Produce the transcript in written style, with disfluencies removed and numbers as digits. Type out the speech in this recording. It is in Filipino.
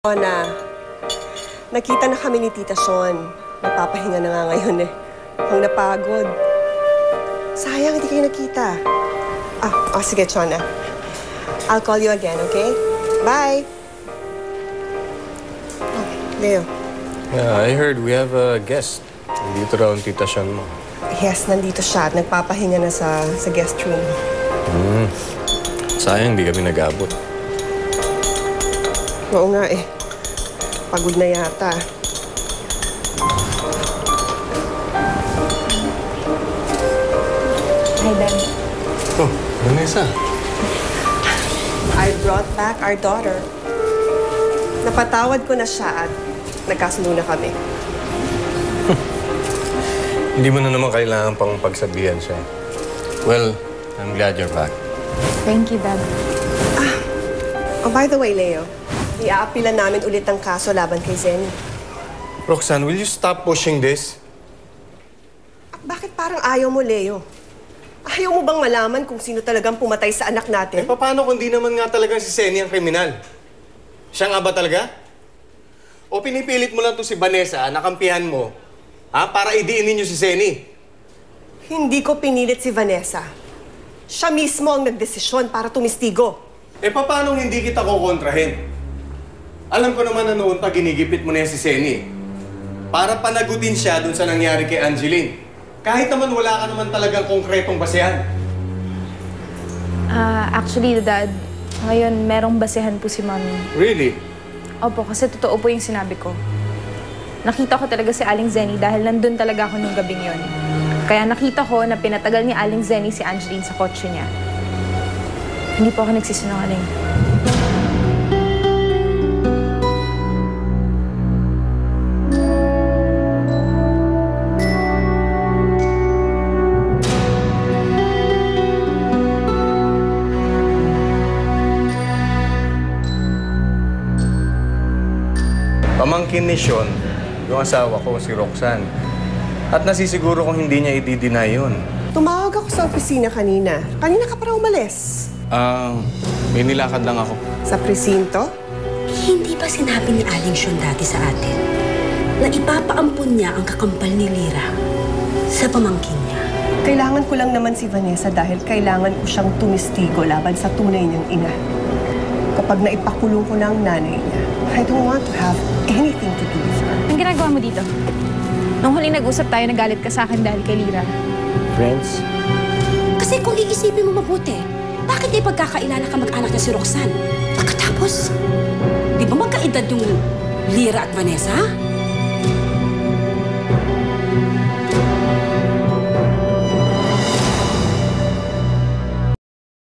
Na, nakita na kami ni Tita Sean. Nagpapahinga na nga ngayon eh. Mukhang napagod. Sayang, hindi kayo nakita. Sige, Sean. I'll call you again, okay? Bye! Oh, Leo. Yeah, I heard we have a guest. Nandito raw ang Tita Sean mo. Yes, nandito siya. Nagpapahinga na sa guest room. Sayang, di kami nag-abot. Oo nga eh. Pagod na yata. Hi, Ben. Oh, Vanessa. I brought back our daughter. Napatawad ko na siya at nagkasundo na kami. Hindi mo na naman kailangan pang pagsabihan siya. Well, I'm glad you're back. Thank you, Dad. Oh, by the way, Leo, i-aapilan namin ulit ang kaso laban kay Zenny. Roxanne, will you stop pushing this? Bakit parang ayaw mo, Leo? Ayaw mo bang malaman kung sino talagang pumatay sa anak natin? Paano kung di naman nga talagang si Zenny ang kriminal? Siya nga ba talaga? O pinipilit mo lang to si Vanessa, nakampihan mo, para idiinin niyo si Zenny? Hindi ko pinilit si Vanessa. Siya mismo ang nagdesisyon para tumistigo. Paano hindi kita kukontrahin? Alam ko naman na noon pa ginigipit mo na si Zenny. Para panagutin siya dun sa nangyari kay Angeline. Kahit naman wala ka naman talagang konkretong basehan. Actually, Dad, ngayon merong basehan po si Mommy. Really? Opo, kasi totoo po yung sinabi ko. Nakita ko talaga si Aling Zenny dahil nandun talaga ako nung gabing yon. Kaya nakita ko na pinatagal ni Aling Zenny si Angeline sa kotse niya. Hindi po ako nagsisinungaling. Pamangkin ni Sean, yung asawa ko, si Roxanne. At nasisiguro kong hindi niya i-deny yun. Tumawag ako sa opisina kanina. Kanina ka para umalis. May nilakad lang ako. Sa presinto? Hindi ba sinabi ni Aling Sean dati sa atin na ipapaampun niya ang kakampal ni Lyra sa pamangkin niya? Kailangan ko lang naman si Vanessa dahil kailangan ko siyang tumistigo laban sa tunay niyang ina. Kapag naipakulong ko na ang nanay niya, I don't want to have anything to do with her. Anong ginagawa mo dito? Nung huling nag-usap tayo, nagalit ka sa akin dahil kay Lyra. Friends? Kasi kung iisipin mo mabuti, bakit di pagkakailala ka mag-anak niya si Roxanne? Pagkatapos, di ba magkaedad yung Lyra at Vanessa?